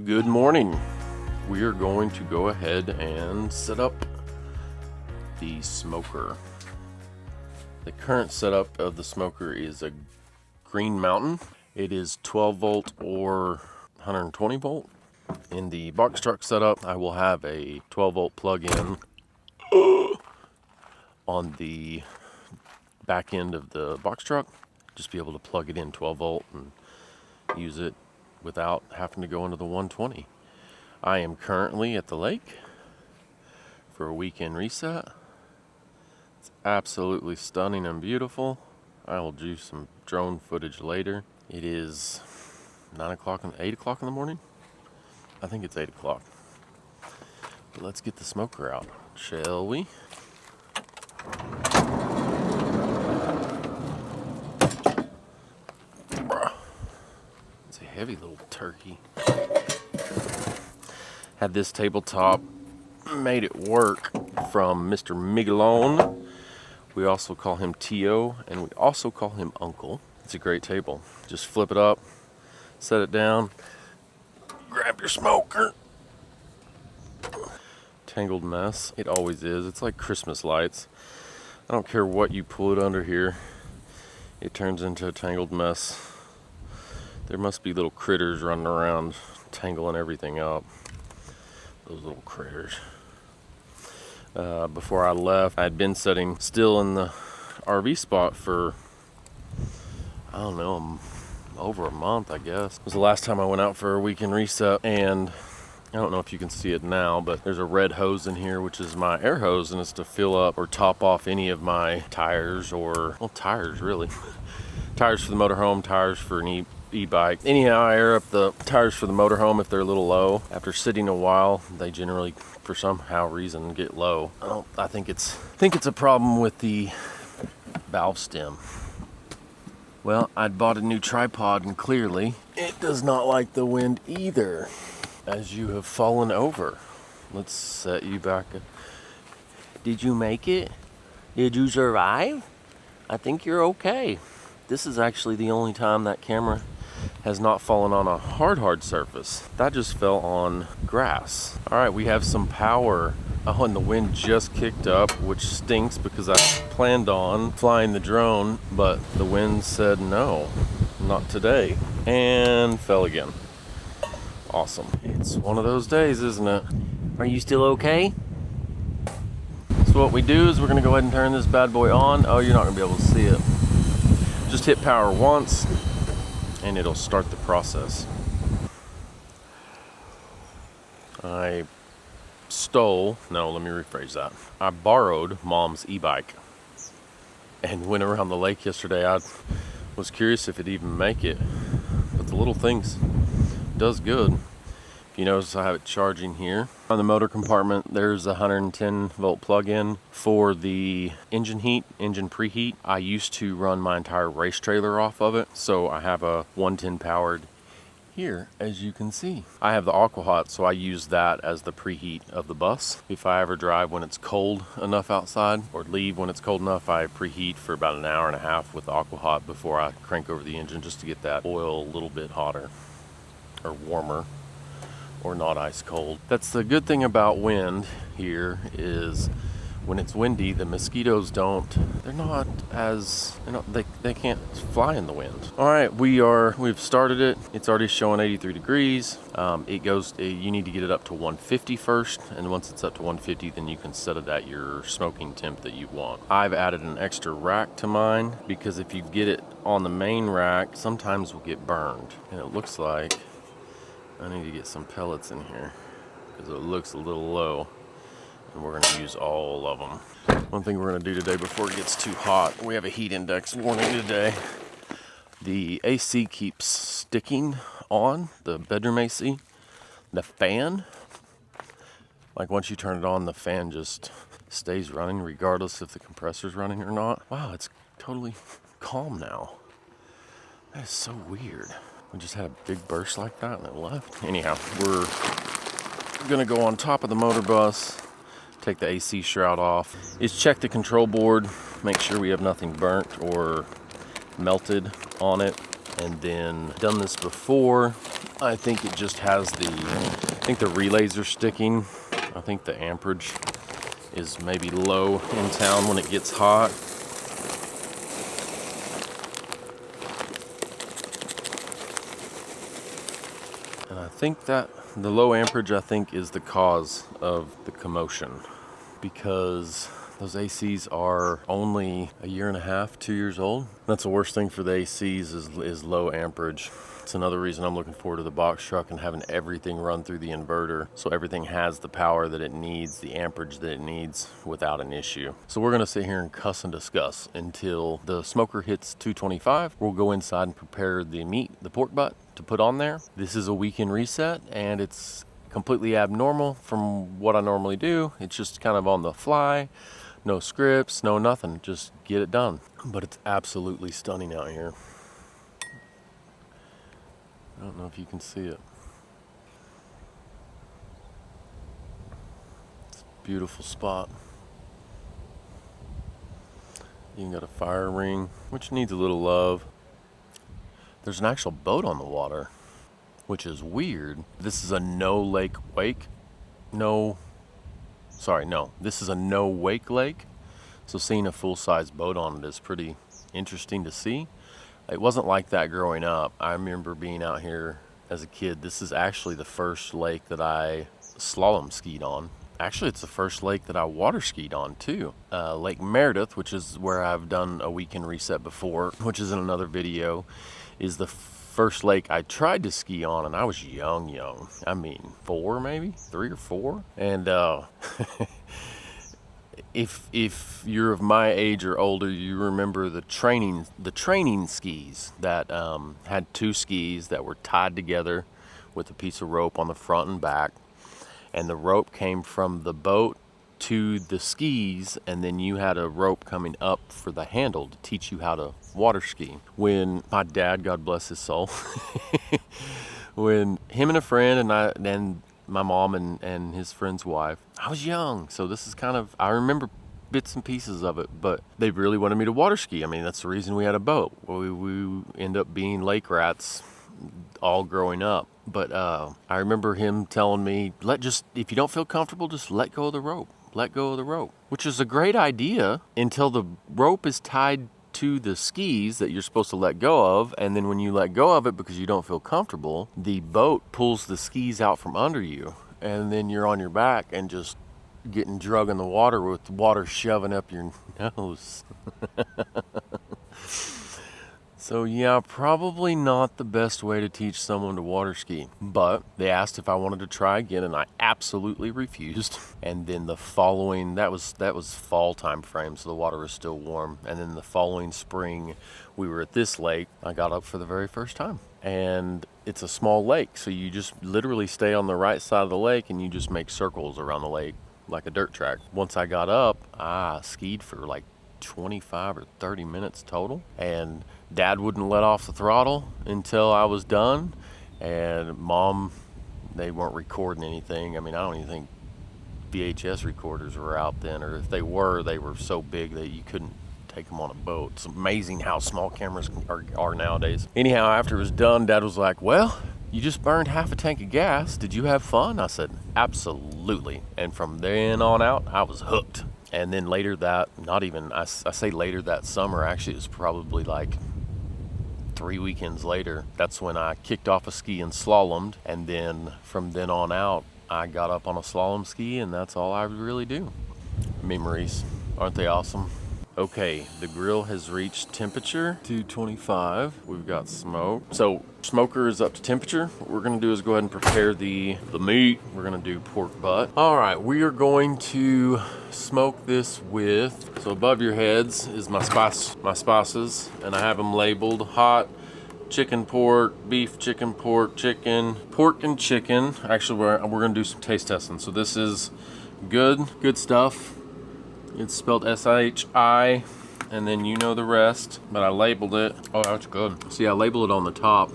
Good morning. We are going to go ahead and set up the smoker. The current setup of the smoker is a Green Mountain. It is 12 volt or 120 volt. In the box truck setup, I will have a 12 volt plug-in on the back end of the box truck. Just be able to plug it in 12 volt and use it without having to go into the 120. I am currently at the lake for a weekend reset. It's absolutely stunning and beautiful. I will do some drone footage later. It is 8 o'clock in the morning. I think it's 8 o'clock. But let's get the smoker out, shall we? It's a heavy little turkey. Had this tabletop, made it work, from Mr. Miguelon. We also call him Tio, and we also call him Uncle. It's a great table. Just flip it up, set it down, grab your smoker. Tangled mess. It always is. It's like Christmas lights. I don't care what you pull it under here, it turns into a tangled mess. There must be little critters running around tangling everything up. Those little critters. Before I left, I had been sitting still in the RV spot for, I don't know, over a month, I guess. It was the last time I went out for a weekend reset, and I don't know if you can see it now, but there's a red hose in here, which is my air hose, and it's to fill up or top off any of my tires, or, well, tires really. Tires for the motorhome, tires for an e-bike. Anyhow, I air up the tires for the motorhome if they're a little low. After sitting a while, they generally, for somehow reason, get low. I think it's a problem with the valve stem. Well, I'd bought a new tripod, and clearly it does not like the wind either, as you have fallen over. Let's set you back up. Did you make it? Did you survive? I think you're okay. This is actually the only time that camera has not fallen on a hard surface. That just fell on grass. All right, we have some power. Oh, and the wind just kicked up, which stinks because I planned on flying the drone, but the wind said no, not today, and fell again. Awesome. It's one of those days, isn't it? Are you still okay? So what we do is we're gonna go ahead and turn this bad boy on. Oh, you're not gonna be able to see it. Just hit power once and it'll start the process. I borrowed Mom's e-bike and went around the lake yesterday. I was curious if it'd even make it, but the little things does good. If you notice, I have it charging here. On the motor compartment, there's a 110 volt plug-in for the engine preheat. I used to run my entire race trailer off of it, so I have a 110 powered here, as you can see. I have the AquaHot, so I use that as the preheat of the bus. If I ever drive when it's cold enough outside, or leave when it's cold enough, I preheat for about an hour and a half with the AquaHot before I crank over the engine, just to get that oil a little bit hotter or warmer, or not ice cold. That's the good thing about wind here, is when it's windy, the mosquitoes they can't fly in the wind. All right, we've started it. It's already showing 83 degrees. You need to get it up to 150 first, and once it's up to 150, then you can set it at your smoking temp that you want. I've added an extra rack to mine, because if you get it on the main rack, sometimes we'll get burned. And it looks like I need to get some pellets in here because it looks a little low, and we're going to use all of them. One thing we're going to do today before it gets too hot, we have a heat index warning today. The AC keeps sticking on, the bedroom AC. The fan, like once you turn it on, the fan just stays running regardless if the compressor's running or not. Wow, it's totally calm now. That is so weird. We just had a big burst like that and it left. Anyhow, we're gonna go on top of the motor bus, take the AC shroud off, is check the control board, make sure we have nothing burnt or melted on it. And then done this before. I think it just has I think the relays are sticking. I think the amperage is maybe low in town when it gets hot. And I think that the low amperage, I think, is the cause of the commotion, because those ACs are only a year and a half, 2 years old. That's the worst thing for the ACs is low amperage. It's another reason I'm looking forward to the box truck and having everything run through the inverter, so everything has the power that it needs, the amperage that it needs, without an issue. So we're gonna sit here and cuss and discuss until the smoker hits 225. We'll go inside and prepare the meat, the pork butt, to put on there. This is a weekend reset, and it's completely abnormal from what I normally do. It's just kind of on the fly. No scripts, no nothing, just get it done. But it's absolutely stunning out here. I don't know if you can see it. It's a beautiful spot. You even got a fire ring, which needs a little love. There's an actual boat on the water, which is weird. This is a no lake wake. This is a no wake lake. So seeing a full-size boat on it is pretty interesting to see. It wasn't like that growing up. I remember being out here as a kid. This is actually the first lake that I slalom skied on. Actually, it's the first lake that I water skied on too. Lake Meredith, which is where I've done a weekend reset before, which is in another video, is the first lake I tried to ski on, and I was young. I mean, 4 maybe, 3 or 4. And if you're of my age or older, you remember the training skis that had 2 skis that were tied together with a piece of rope on the front and back, and the rope came from the boat to the skis, and then you had a rope coming up for the handle to teach you how to water ski. When my dad, God bless his soul, when him and a friend and my mom and his friend's wife, I was young, so this is kind of, I remember bits and pieces of it, but they really wanted me to water ski. I mean, that's the reason we had a boat. We end up being lake rats all growing up. But I remember him telling me, if you don't feel comfortable, just let go of the rope. Let go of the rope, which is a great idea until the rope is tied to the skis that you're supposed to let go of, and then when you let go of it because you don't feel comfortable, the boat pulls the skis out from under you, and then you're on your back and just getting drug in the water with water shoving up your nose. So yeah, probably not the best way to teach someone to water ski. But they asked if I wanted to try again, and I absolutely refused. And then the following, that was fall time frame, so the water was still warm. And then the following spring, we were at this lake. I got up for the very first time. And it's a small lake, so you just literally stay on the right side of the lake and you just make circles around the lake like a dirt track. Once I got up, I skied for like 25 or 30 minutes total, and Dad wouldn't let off the throttle until I was done, and Mom, they weren't recording anything. I mean, I don't even think VHS recorders were out then, or if they were so big that you couldn't take them on a boat. It's amazing how small cameras are nowadays. Anyhow, after it was done, Dad was like, well, you just burned half a tank of gas. Did you have fun? I said, absolutely. And from then on out, I was hooked. And then later I say later that summer, actually it was probably like 3 weekends later, that's when I kicked off a ski and slalomed. And then from then on out, I got up on a slalom ski, and that's all I really do. Memories, aren't they awesome? Okay, the grill has reached temperature 225. We've got smoke. So smoker is up to temperature. What we're gonna do is go ahead and prepare the meat. We're gonna do pork butt. All right, we are going to smoke this with, so above your heads is my spices, and I have them labeled: hot, chicken, pork, beef, chicken, pork, and chicken. Actually, we're gonna do some taste testing. So this is good stuff. It's spelled S-I-H-I, and then you know the rest, but I labeled it. Oh, that's good. See, I label it on the top,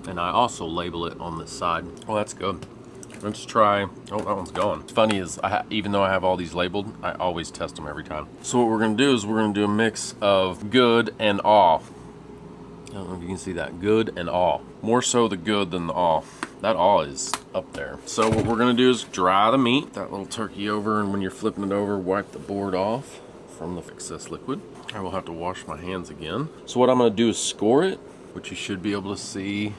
and I also label it on this side. Oh, that's good. Let's try. Oh, that one's gone. What's funny is, even though I have all these labeled, I always test them every time. So what we're gonna do is we're gonna do a mix of good and awe. don't know if you can see that. Good and awe. More so the good than the awe. That awe is up there. So what we're gonna do is dry the meat, that little turkey over, and when you're flipping it over, wipe the board off from the excess liquid. I will have to wash my hands again. So what I'm gonna do is score it, which you should be able to see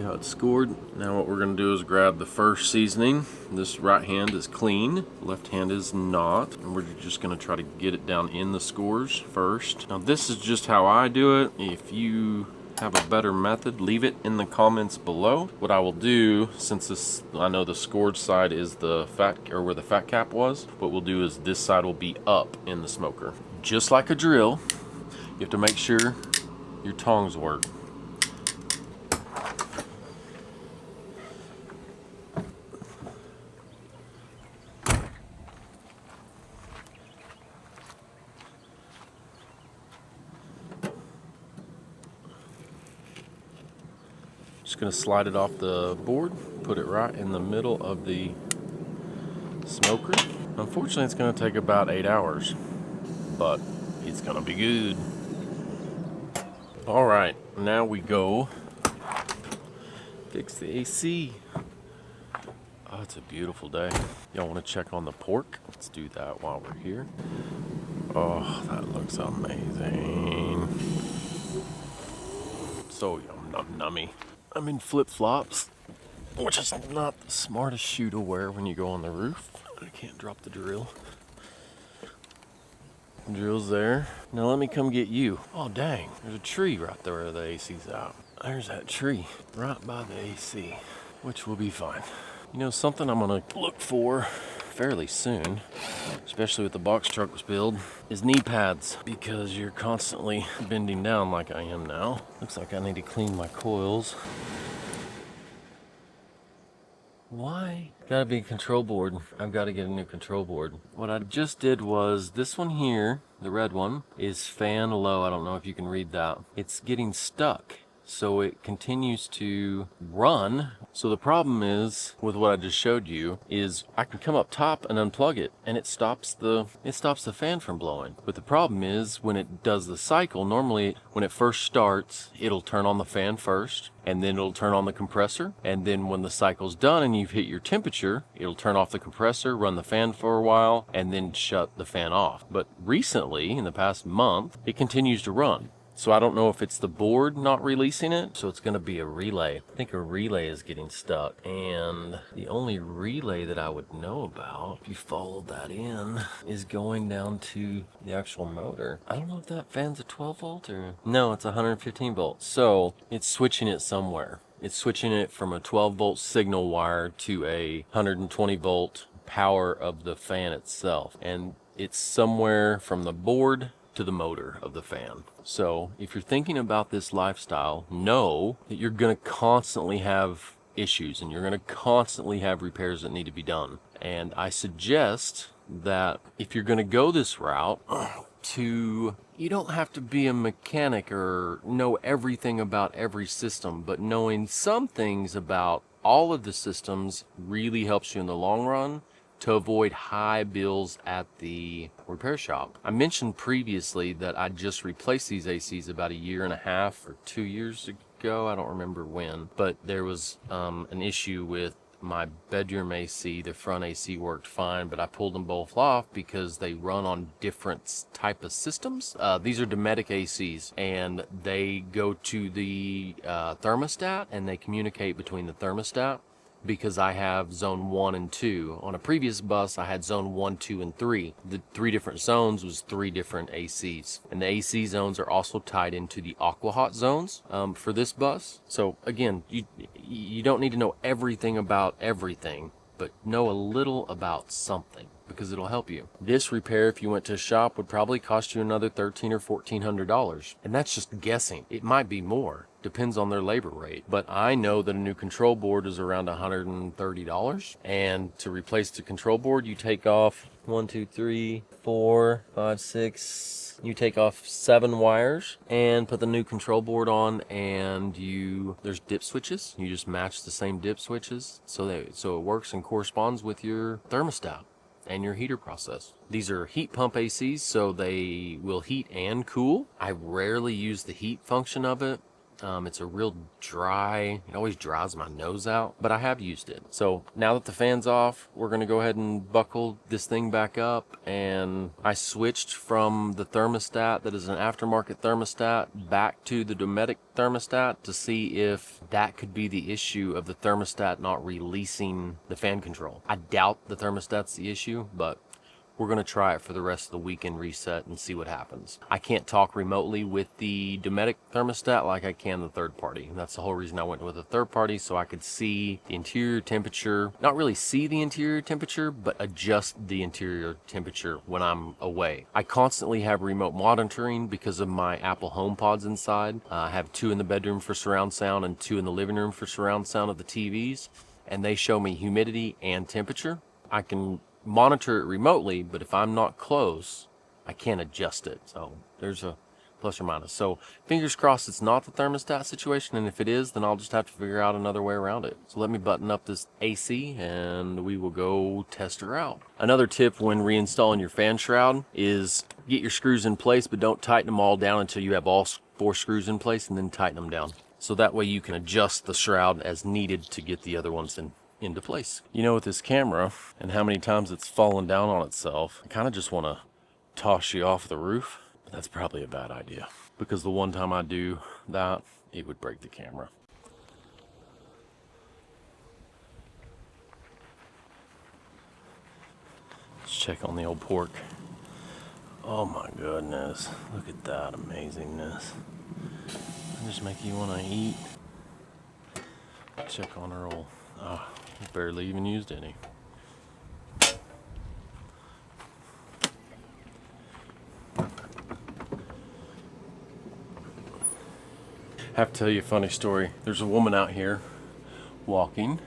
how it's scored. Now what we're gonna do is grab the first seasoning. This right hand is clean, left hand is not. And we're just gonna try to get it down in the scores first. Now this is just how I do it. If you have a better method, leave it in the comments below. What I will do, since this, I know the scored side is the fat, or where the fat cap was, what we'll do is this side will be up in the smoker. Just like a drill, you have to make sure your tongs work. Just gonna slide it off the board, put it right in the middle of the smoker. Unfortunately, it's gonna take about 8 hours, but it's gonna be good. All right, now we go fix the AC. Oh, it's a beautiful day. Y'all wanna check on the pork? Let's do that while we're here. Oh, that looks amazing. So nummy. I'm in flip-flops, which is not the smartest shoe to wear when you go on the roof. I can't drop the drill. The drill's there. Now let me come get you. Oh dang, there's a tree right there where the AC's out. There's that tree right by the AC, which will be fine. You know, something I'm gonna look for fairly soon, especially with the box truck's build, is knee pads, because you're constantly bending down like I am now. Looks like I need to clean my coils. Why? Gotta be a control board. I've got to get a new control board. What I just did was, this one here, the red one, is fan low. I don't know if you can read that. It's getting stuck. So it continues to run. So the problem is, with what I just showed you, is I can come up top and unplug it, and it stops the fan from blowing. But the problem is, when it does the cycle, normally when it first starts, it'll turn on the fan first, and then it'll turn on the compressor, and then when the cycle's done and you've hit your temperature, it'll turn off the compressor, run the fan for a while, and then shut the fan off. But recently, in the past month, it continues to run. So I don't know if it's the board not releasing it, so it's gonna be a relay. I think a relay is getting stuck, and the only relay that I would know about, if you follow that in, is going down to the actual motor. I don't know if that fan's a 12 volt or... No, it's 115 volts, so it's switching it somewhere. It's switching it from a 12 volt signal wire to a 120 volt power of the fan itself, and it's somewhere from the board to the motor of the fan. So if you're thinking about this lifestyle, know that you're going to constantly have issues, and you're going to constantly have repairs that need to be done. And I suggest that if you're going to go this route, you don't have to be a mechanic or know everything about every system, but knowing some things about all of the systems really helps you in the long run to avoid high bills at the repair shop. I mentioned previously that I just replaced these ACs about 1.5 years or 2 years ago. I don't remember when, but there was an issue with my bedroom AC. The front AC worked fine, but I pulled them both off because they run on different type of systems. These are Dometic ACs, and they go to the thermostat, and they communicate between the thermostat, because I have zone 1 and 2. On a previous bus, I had zone 1, 2, and 3. The 3 different zones was 3 different ACs. And the AC zones are also tied into the aqua hot zones for this bus. So again, you don't need to know everything about everything, but know a little about something, because it'll help you. This repair, if you went to a shop, would probably cost you another $1,300 or $1,400. And that's just guessing. It might be more. Depends on their labor rate. But I know that a new control board is around $130. And to replace the control board, you take off 1, 2, 3, 4, 5, 6. You take off 7 wires and put the new control board on, and there's dip switches. You just match the same dip switches so it works and corresponds with your thermostat. and your heater process. These are heat pump ACs, so they will heat and cool. I rarely use the heat function of it. It's a real dry, it always dries my nose out, but I have used it. So now that the fan's off, we're gonna go ahead and buckle this thing back up. And I switched from the thermostat that is an aftermarket thermostat back to the Dometic thermostat to see if that could be the issue of the thermostat not releasing the fan control. I doubt the thermostat's the issue, but we're going to try it for the rest of the weekend reset and see what happens. I can't talk remotely with the Dometic thermostat like I can the third party. And that's the whole reason I went with a third party, so I could see the interior temperature. Not really see the interior temperature, but adjust the interior temperature when I'm away. I constantly have remote monitoring because of my Apple HomePods inside. I have 2 in the bedroom for surround sound and 2 in the living room for surround sound of the TVs. And they show me humidity and temperature. I can monitor it remotely, but if I'm not close, I can't adjust it. So there's a plus or minus. So fingers crossed it's not the thermostat situation, and if it is, then I'll just have to figure out another way around it. So let me button up this AC and we will go test her out. Another tip when reinstalling your fan shroud is get your screws in place, but don't tighten them all down until you have all 4 screws in place, and then tighten them down. So that way you can adjust the shroud as needed to get the other ones into place. You know, with this camera and how many times it's fallen down on itself, I kind of just want to toss you off the roof. But that's probably a bad idea, because the one time I do that, it would break the camera. Let's check on the old pork. Oh my goodness, look at that amazingness. Just make you want to eat. Check on her old, barely even used any. Have to tell you a funny story. There's a woman out here walking.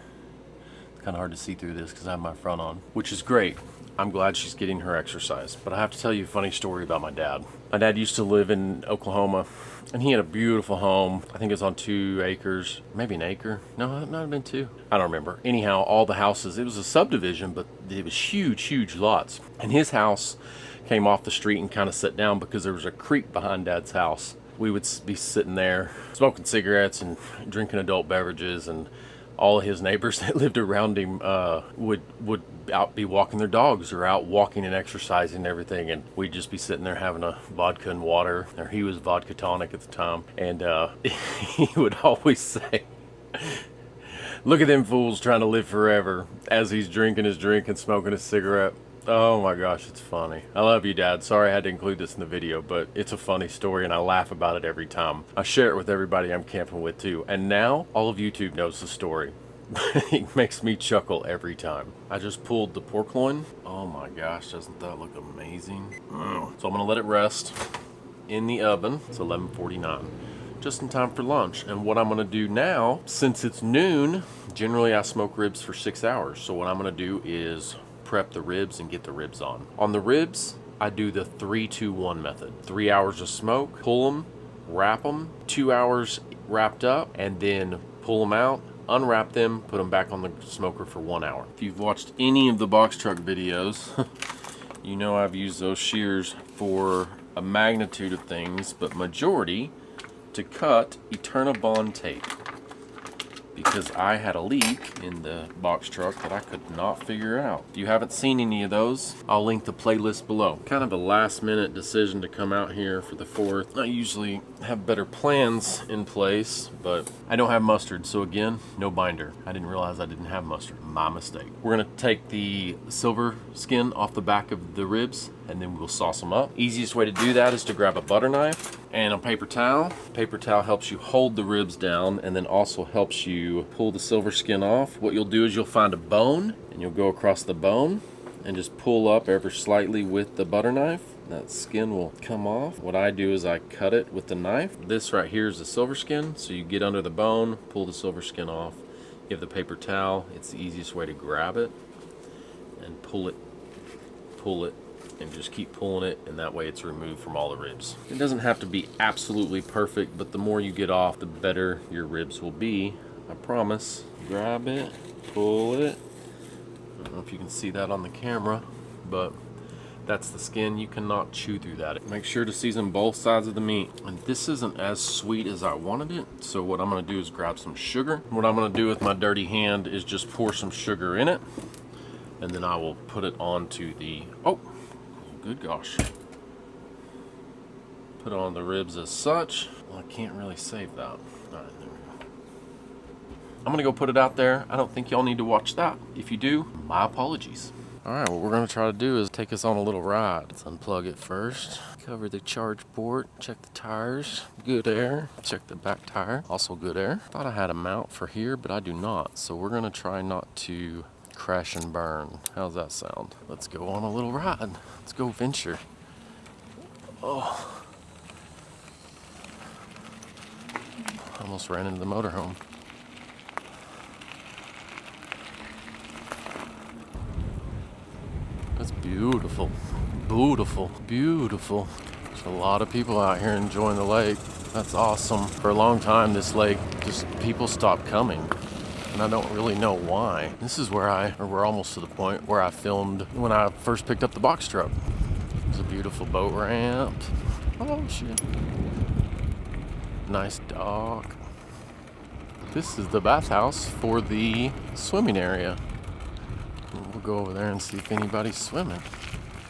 It's kind of hard to see through this because I have my front on, which is great. I'm glad she's getting her exercise. But I have to tell you a funny story about my dad. My dad used to live in Oklahoma, and he had a beautiful home. I think it was on 2 acres, maybe an acre. No, it might have been 2. I don't remember. Anyhow, all the houses, it was a subdivision, but it was huge, huge lots. And his house came off the street and kind of set down because there was a creek behind Dad's house. We would be sitting there smoking cigarettes and drinking adult beverages, and all of his neighbors that lived around him would out be walking their dogs or out walking and exercising and everything, and we'd just be sitting there having a vodka and water, or he was vodka tonic at the time, and he would always say, "Look at them fools trying to live forever," as he's drinking his drink and smoking his cigarette. Oh my gosh, it's funny. I love you, Dad. Sorry I had to include this in the video, but it's a funny story and I laugh about it every time. I share it with everybody I'm camping with too. And now all of YouTube knows the story. It makes me chuckle every time. I just pulled the pork loin. Oh my gosh, doesn't that look amazing? So I'm gonna let it rest in the oven. It's 11:49. Just in time for lunch. And what I'm gonna do now, since it's noon, generally I smoke ribs for 6 hours. So what I'm gonna do is prep the ribs and get the ribs on. On the ribs, I do the 3-2-1 method. 3 hours of smoke, pull them, wrap them, 2 hours wrapped up, and then pull them out, unwrap them, put them back on the smoker for 1 hour. If you've watched any of the box truck videos, you know I've used those shears for a magnitude of things, but majority to cut Eternabond tape, because I had a leak in the box truck that I could not figure out. If you haven't seen any of those, I'll link the playlist below. Kind of a last minute decision to come out here for the 4th. I usually have better plans in place, but I don't have mustard, so again, no binder. I didn't realize I didn't have mustard. My mistake. We're gonna take the silver skin off the back of the ribs, and then we'll sauce them up. Easiest way to do that is to grab a butter knife and a paper towel. Paper towel helps you hold the ribs down and then also helps you pull the silver skin off. What you'll do is you'll find a bone and you'll go across the bone and just pull up ever slightly with the butter knife. That skin will come off. What I do is I cut it with the knife. This right here is the silver skin, so you get under the bone, pull the silver skin off. You have the paper towel. It's the easiest way to grab it and pull it, and just keep pulling it, and that way it's removed from all the ribs. It doesn't have to be absolutely perfect, but the more you get off, the better your ribs will be. I promise. Grab it, pull it. I don't know if you can see that on the camera. but that's the skin. You cannot chew through that. Make sure to season both sides of the meat. And this isn't as sweet as I wanted it, so what I'm gonna do is grab some sugar. What I'm gonna do with my dirty hand is just pour some sugar in it, and then I will put it onto the, oh, good gosh. Put it on the ribs as such. Well, I can't really save that. All right, there we go. I'm gonna go put it out there. I don't think y'all need to watch that. If you do, my apologies. All right, what we're gonna try to do is take us on a little ride. Let's unplug it first. Cover the charge port, check the tires, good air. Check the back tire, also good air. Thought I had a mount for here, but I do not. So we're gonna try not to crash and burn. How's that sound? Let's go on a little ride. Let's go venture. Oh. Almost ran into the motorhome. That's beautiful, beautiful, beautiful. There's a lot of people out here enjoying the lake. That's awesome. For a long time, this lake, just people stopped coming. And I don't really know why. This is where we're almost to the point where I filmed when I first picked up the box truck. There's a beautiful boat ramp. Oh shit. Nice dock. This is the bathhouse for the swimming area. We'll go over there and see if anybody's swimming.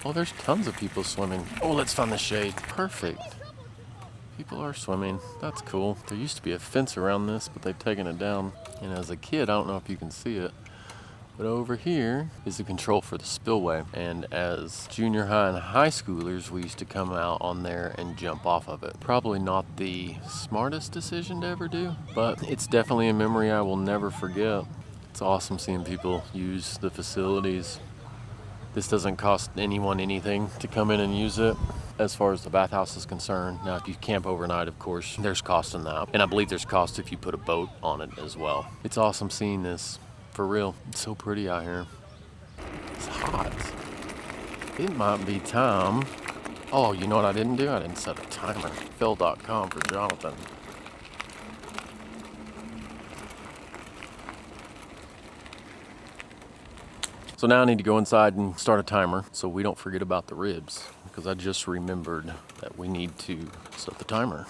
Oh, there's tons of people swimming. Oh, let's find the shade. Perfect. People are swimming. That's cool. There used to be a fence around this, but they've taken it down. And as a kid, I don't know if you can see it, but over here is the control for the spillway. And as junior high and high schoolers, we used to come out on there and jump off of it. Probably not the smartest decision to ever do, but it's definitely a memory I will never forget. It's awesome seeing people use the facilities. This doesn't cost anyone anything to come in and use it as far as the bathhouse is concerned. Now, if you camp overnight, of course, there's cost in that. And I believe there's cost if you put a boat on it as well. It's awesome seeing this, for real. It's so pretty out here. It's hot. It might be time. Oh, you know what I didn't do? I didn't set a timer. Phil.com for Jonathan. So now I need to go inside and start a timer so we don't forget about the ribs, because I just remembered that we need to set the timer,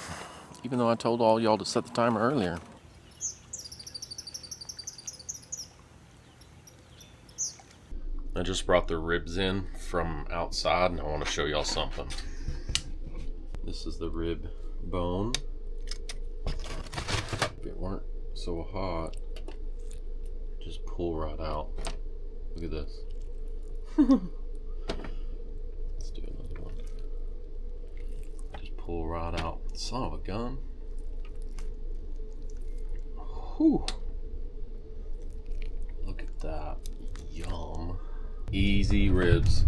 even though I told all y'all to set the timer earlier. I just brought the ribs in from outside and I want to show y'all something. This is the rib bone. If it weren't so hot, just pull right out. Look at this. Let's do another one. Just pull right out. Son of a gun. Whew. Look at that. Yum. Easy ribs.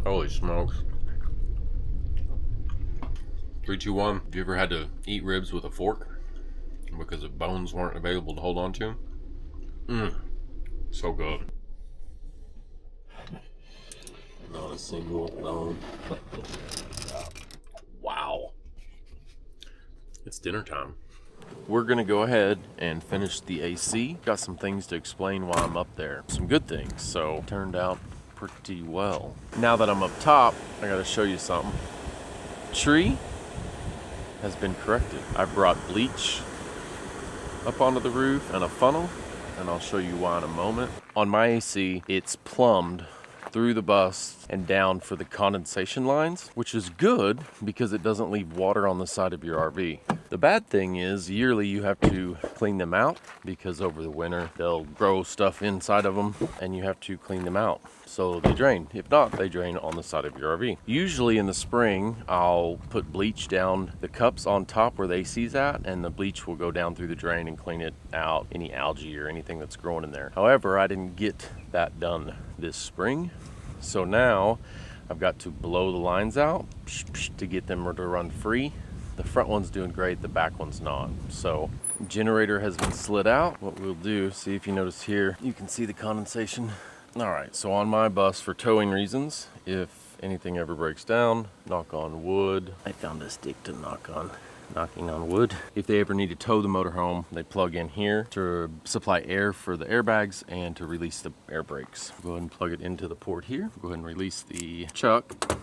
Holy smokes. 3, 2, 1. Have you ever had to eat ribs with a fork because the bones weren't available to hold on to? So good. Not a single bone. Wow. It's dinner time. We're gonna go ahead and finish the AC. Got some things to explain why I'm up there. Some good things, so turned out pretty well. Now that I'm up top, I gotta show you something. Tree has been corrected. I brought bleach up onto the roof and a funnel, and I'll show you why in a moment. On my AC, it's plumbed through the bus and down for the condensation lines, which is good because it doesn't leave water on the side of your RV. The bad thing is yearly you have to clean them out because over the winter they'll grow stuff inside of them and you have to clean them out so they drain. If not, they drain on the side of your RV. Usually in the spring I'll put bleach down the cups on top where the AC's at, and the bleach will go down through the drain and clean it out, any algae or anything that's growing in there. However, I didn't get that done this spring, so now I've got to blow the lines out to get them to run free. The front one's doing great, the back one's not. So generator has been slid out. What we'll do, see if you notice here, you can see the condensation. All right, so on my bus, for towing reasons, if anything ever breaks down, knock on wood. I found a stick to knock on. knocking on wood. If they ever need to tow the motorhome, they plug in here to supply air for the airbags and to release the air brakes. Go ahead and plug it into the port here. Go ahead and release the chuck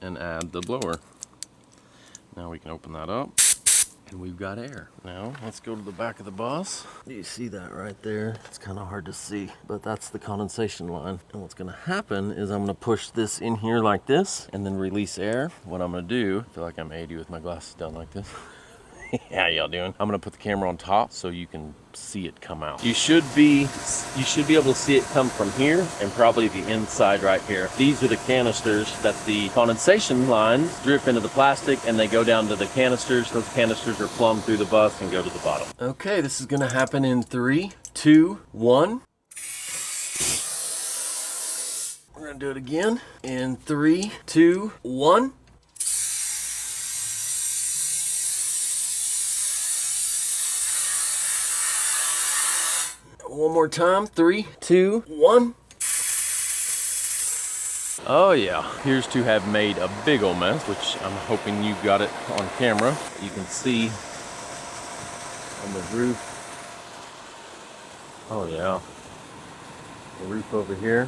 and add the blower. Now we can open that up and we've got air. Now let's go to the back of the bus. Do you see that right there? It's kind of hard to see, but that's the condensation line. And what's gonna happen is I'm gonna push this in here like this and then release air. What I'm gonna do, I feel like I'm 80 with my glasses down like this. How y'all doing? I'm gonna put the camera on top so you can see it come out. You should be able to see it come from here and probably the inside right here. These are the canisters that the condensation lines drip into the plastic and they go down to the canisters. Those canisters are plumbed through the bus and go to the bottom. Okay, this is gonna happen in 3, 2, 1. We're gonna do it again in 3, 2, 1. One more time, 3, 2, 1. Oh yeah, appears to have made a big old mess, which I'm hoping you got it on camera. You can see on the roof. Oh yeah, the roof over here.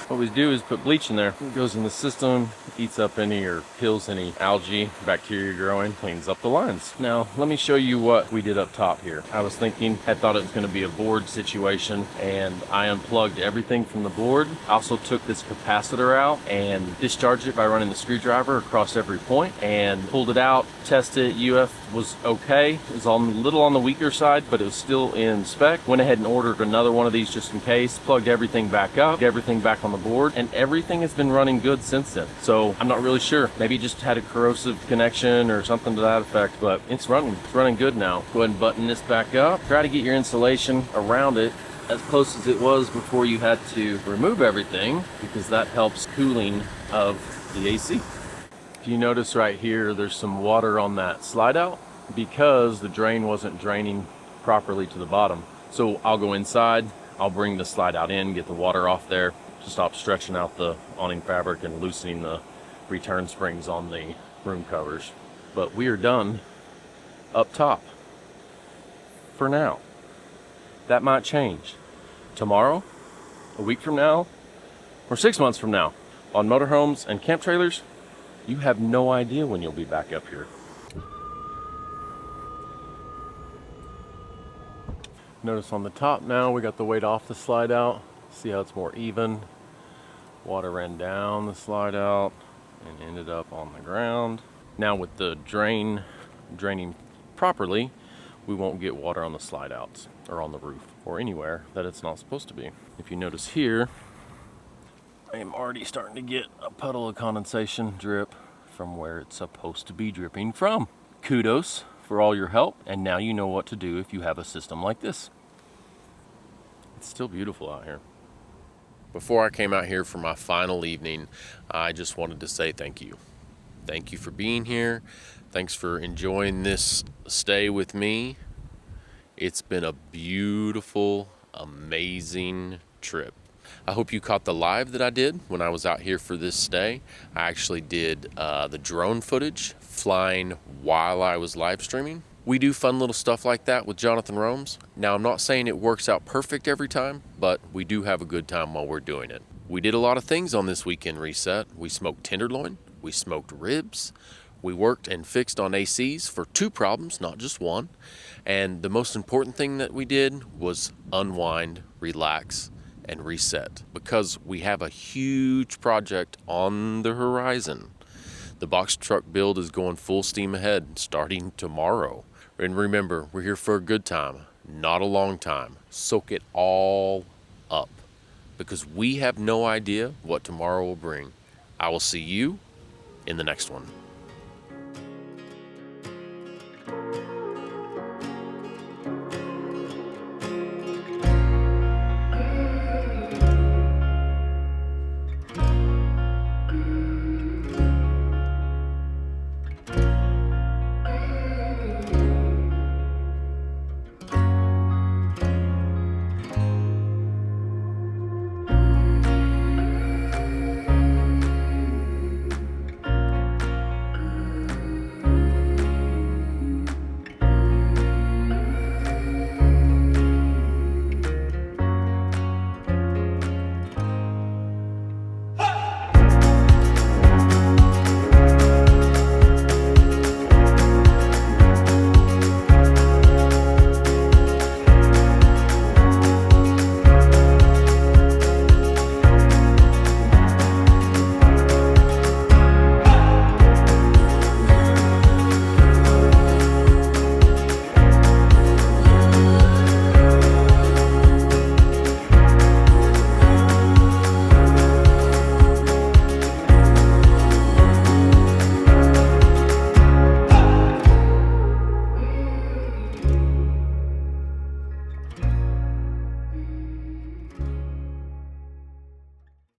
What we do is put bleach in there. It goes in the system, eats up any or kills any algae, bacteria growing, cleans up the lines. Now, let me show you what we did up top here. I was thinking, had thought it was gonna be a board situation, and I unplugged everything from the board. I also took this capacitor out and discharged it by running the screwdriver across every point and pulled it out, tested it. UF was okay. It was a little on the weaker side, but it was still in spec. Went ahead and ordered another one of these just in case, plugged everything back up, everything back on the board, and everything has been running good since then. So I'm not really sure. Maybe it just had a corrosive connection or something to that effect, but it's running good now. Go ahead and button this back up. Try to get your insulation around it as close as it was before you had to remove everything, because that helps cooling of the AC. If you notice right here, there's some water on that slide out because the drain wasn't draining properly to the bottom. So I'll go inside, I'll bring the slide out in, get the water off there to stop stretching out the awning fabric and loosening the return springs on the room covers. But we are done up top for now. That might change tomorrow, a week from now, or 6 months from now. On motorhomes and camp trailers, you have no idea when you'll be back up here. Notice on the top now, we got the weight off the slide out. See how it's more even. Water ran down the slide out and ended up on the ground. Now with the draining properly, we won't get water on the slide outs or on the roof or anywhere that it's not supposed to be. If you notice here, I am already starting to get a puddle of condensation drip from where it's supposed to be dripping from. Kudos for all your help, and now you know what to do if you have a system like this. It's still beautiful out here. Before I came out here for my final evening, I just wanted to say thank you. Thank you for being here. Thanks for enjoying this stay with me. It's been a beautiful, amazing trip. I hope you caught the live that I did when I was out here for this stay. I actually did the drone footage flying while I was live streaming. We do fun little stuff like that with JonathanRoams. Now, I'm not saying it works out perfect every time, but we do have a good time while we're doing it. We did a lot of things on this weekend reset. We smoked tenderloin, we smoked ribs, we worked and fixed on ACs for 2 problems, not just 1. And the most important thing that we did was unwind, relax, and reset, because we have a huge project on the horizon. The box truck build is going full steam ahead starting tomorrow. And remember, we're here for a good time, not a long time. Soak it all up, because we have no idea what tomorrow will bring. I will see you in the next one.